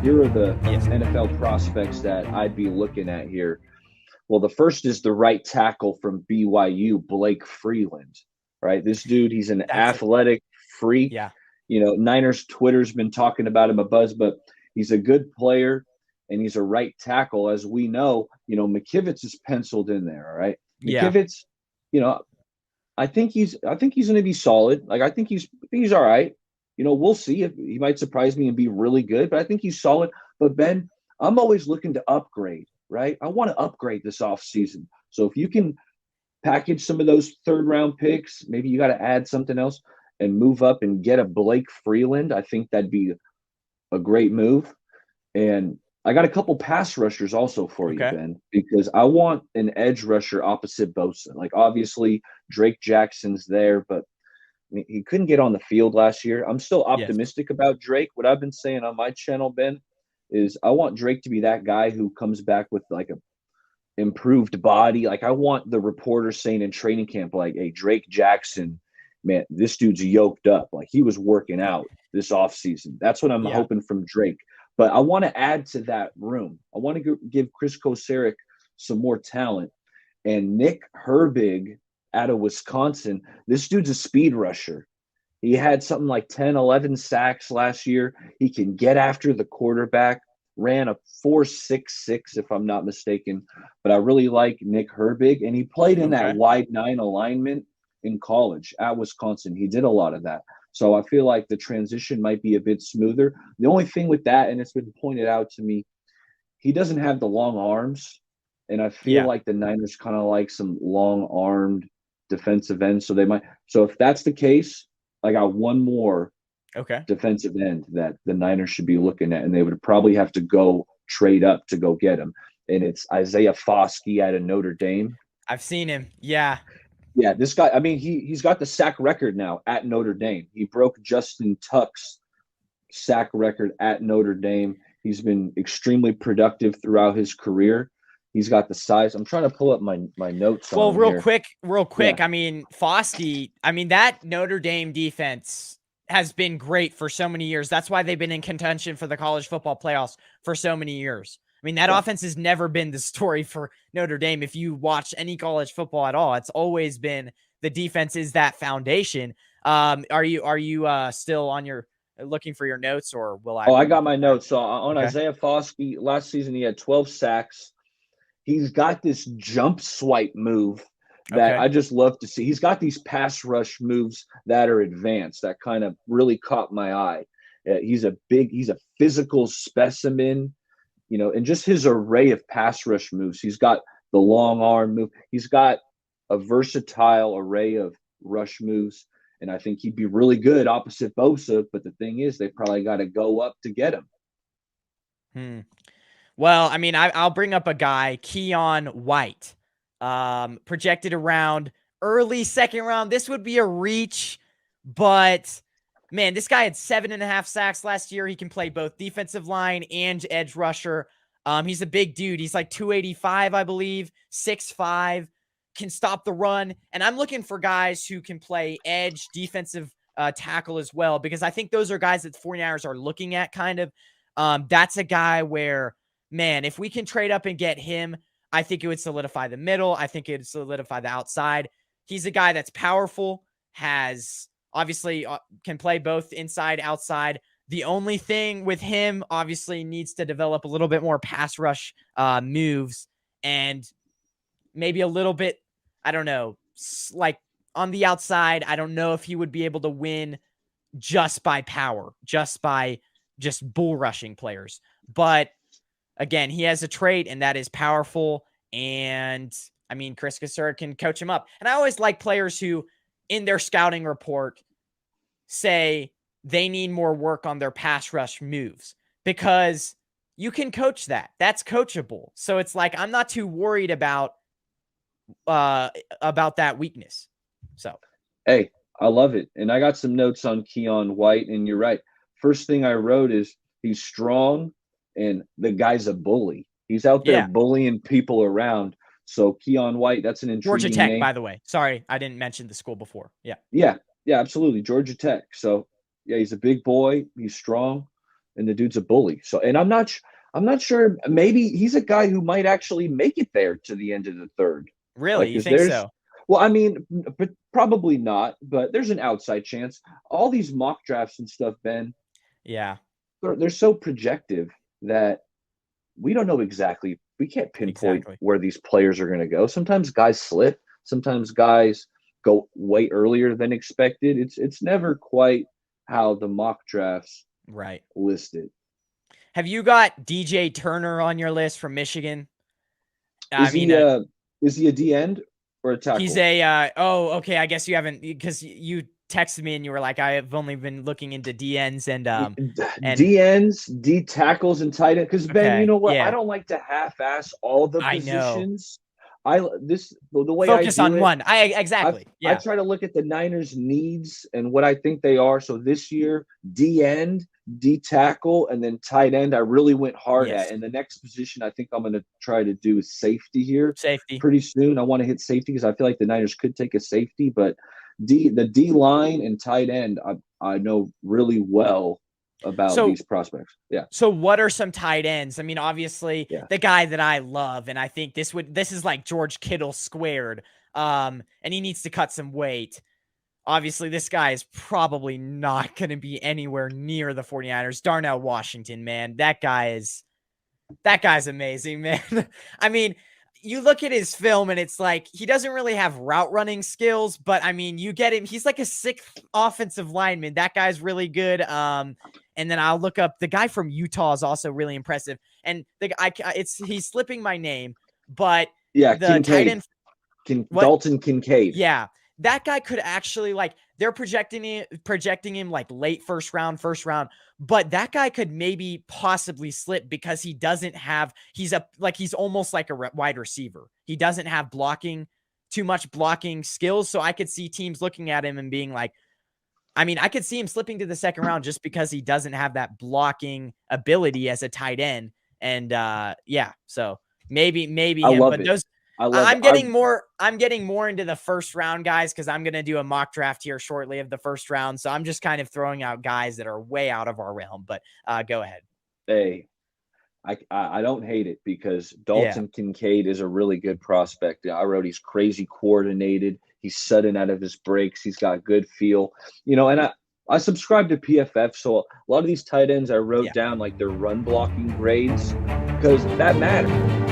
Here are the Yes. NFL prospects that I'd be looking at here. Well, the first is the right tackle from BYU, Blake Freeland, right? This dude, he's an That's it. athletic freak. Yeah. Niners Twitter's been talking about him a buzz, but he's a good player and he's a right tackle. As we know, McKivitz is penciled in there, all right? Yeah. McKivitz, you know, I think he's going to be solid. Like I think he's all right. We'll see if he might surprise me and be really good, but I think he's solid. But Ben, I'm always looking to upgrade, right? I want to upgrade this offseason. So if you can package some of those third round picks, maybe you got to add something else and move up and get a Blake Freeland. I think that'd be a great move. And I got a couple pass rushers also for you, Okay. Ben, because I want an edge rusher opposite Bosa. Like obviously Drake Jackson's there, but I mean, he couldn't get on the field last year. I'm still Yes. optimistic about Drake. What I've been saying on my channel, Ben, is I want Drake to be that guy who comes back with like a improved body. Like I want the reporter saying in training camp, like, "Hey, Drake Jackson, man, this dude's yoked up. Like he was working out this offseason." That's what I'm Yeah. hoping from Drake. But I want to add to that room. I want to give Chris Kosaric some more talent. And Nick Herbig out of Wisconsin, this dude's a speed rusher. He had something like 10, 11 sacks last year. He can get after the quarterback, ran a 4.66, if I'm not mistaken. But I really like Nick Herbig, and he played in that Okay. wide nine alignment in college at Wisconsin. He did a lot of that. So I feel like the transition might be a bit smoother. The only thing with that, and it's been pointed out to me, he doesn't have the long arms. And I feel Yeah. like the Niners kind of like some long armed defensive ends. So they might. So if that's the case, I got one more Okay. defensive end that the Niners should be looking at, and they would probably have to go trade up to go get him. And it's Isaiah Foskey out of Notre Dame. I've seen him. Yeah. Yeah, this guy. I mean, he's got the sack record now at Notre Dame. He broke Justin Tuck's sack record at Notre Dame. He's been extremely productive throughout his career. He's got the size. I'm trying to pull up my notes on Well, him here. real Yeah, quick. I mean, Foskey, I mean, that Notre Dame defense has been great for so many years. That's why they've been in contention for the college football playoffs for so many years. I mean, that yeah. offense has never been the story for Notre Dame. If you watch any college football at all, it's always been the defense is that foundation. Are you still on your looking for your notes, or will I Oh, I read got them my back? notes. So on Okay. Isaiah Foskey, last season he had 12 sacks. He's got this jump swipe move that Okay. I just love to see. He's got these pass rush moves that are advanced that kind of really caught my eye. He's a physical specimen, and just his array of pass rush moves. He's got the long arm move. He's got a versatile array of rush moves. And I think he'd be really good opposite Bosa. But the thing is, they probably got to go up to get him. Hmm. Well, I mean, I'll bring up a guy, Keon White, projected around early second round. This would be a reach, but man, this guy had 7.5 sacks last year. He can play both defensive line and edge rusher. He's a big dude. He's like 285, I believe, 6'5", can stop the run. And I'm looking for guys who can play edge, defensive tackle as well, because I think those are guys that the 49ers are looking at kind of. That's a guy where, man, if we can trade up and get him, I think it would solidify the middle. I think it would solidify the outside. He's a guy that's powerful, has obviously can play both inside, outside. The only thing with him, obviously, needs to develop a little bit more pass rush moves and maybe a little bit, I don't know, like on the outside. I don't know if he would be able to win just by power, just by just bull rushing players. But again, he has a trait, and that is powerful. And I mean, Chris Kassir can coach him up. And I always like players who, in their scouting report, say they need more work on their pass rush moves because you can coach that. That's coachable. So it's like I'm not too worried uh about that weakness. So Hey, I love it. And I got some notes on Keon White, and you're right. First thing I wrote is he's strong and the guy's a bully. He's out there yeah, bullying people around. So Keon White, that's an Georgia intriguing Tech, name. by the way. Sorry, I didn't mention the school before. Yeah. Yeah, yeah, absolutely. Georgia Tech. So yeah, he's a big boy. He's strong. and the dude's a bully. So, and I'm not sure. Maybe he's a guy who might actually make it there to the end of the third. Really? Like, You is think there's so? well, I mean, but probably not. But there's an outside chance. All these mock drafts and stuff, Ben, Yeah, they're so projective that we don't know exactly. We can't pinpoint exactly. where these players are going to go. Sometimes guys slip. Sometimes guys go way earlier than expected. It's never quite how the mock drafts Right. listed. Have you got DJ Turner on your list from Michigan? I Is mean, he is he a D end or a he's tackle? a oh, okay. I guess you haven't, because you texted me and you were like, I have only been looking into DNs and D ends, D tackles, and tight end. Because Ben, you okay, know what? I yeah, don't like to half-ass all the I know. positions. The way I Focus do on it. one. Exactly. I Yeah. try to look at the Niners' needs and what I think they are. So this year, D end, D tackle, and then tight end, I really went hard at. Yes. And the next position I think I'm going to try to do is safety here Safety. pretty soon. I want to hit safety because I feel like the Niners could take a safety, but the D line and tight end, I know really well about So these prospects. Yeah. So what are some tight ends? I mean, obviously Yeah. the guy that I love, and I think this is like George Kittle squared. And he needs to cut some weight. Obviously, this guy is probably not going to be anywhere near the 49ers. Darnell Washington, man. That guy's amazing, man. I mean, you look at his film and it's like he doesn't really have route running skills, but I mean, you get him. He's like a sixth offensive lineman. That guy's really good. And then I'll look up the guy from Utah is also really impressive. And he's slipping my name, but Yeah. the tight end. What? Dalton Kincaid. Yeah, that guy could actually, like, they're projecting him like late first round, but that guy could maybe possibly slip because he's almost like a wide receiver. He doesn't have too much blocking skills. So I could see teams looking at him and being like, I mean, I could see him slipping to the second round just because he doesn't have that blocking ability as a tight end. And yeah, so maybe I him, love but it. those I love I'm it. getting more into the first round guys because I'm going to do a mock draft here shortly of the first round. So I'm just kind of throwing out guys that are way out of our realm, but go ahead. Hey, I don't hate it because Dalton Kincaid is a really good prospect. I wrote he's crazy coordinated. He's sudden out of his breaks. He's got good feel, and I subscribe to PFF. So a lot of these tight ends I wrote down like their run blocking grades because that matters.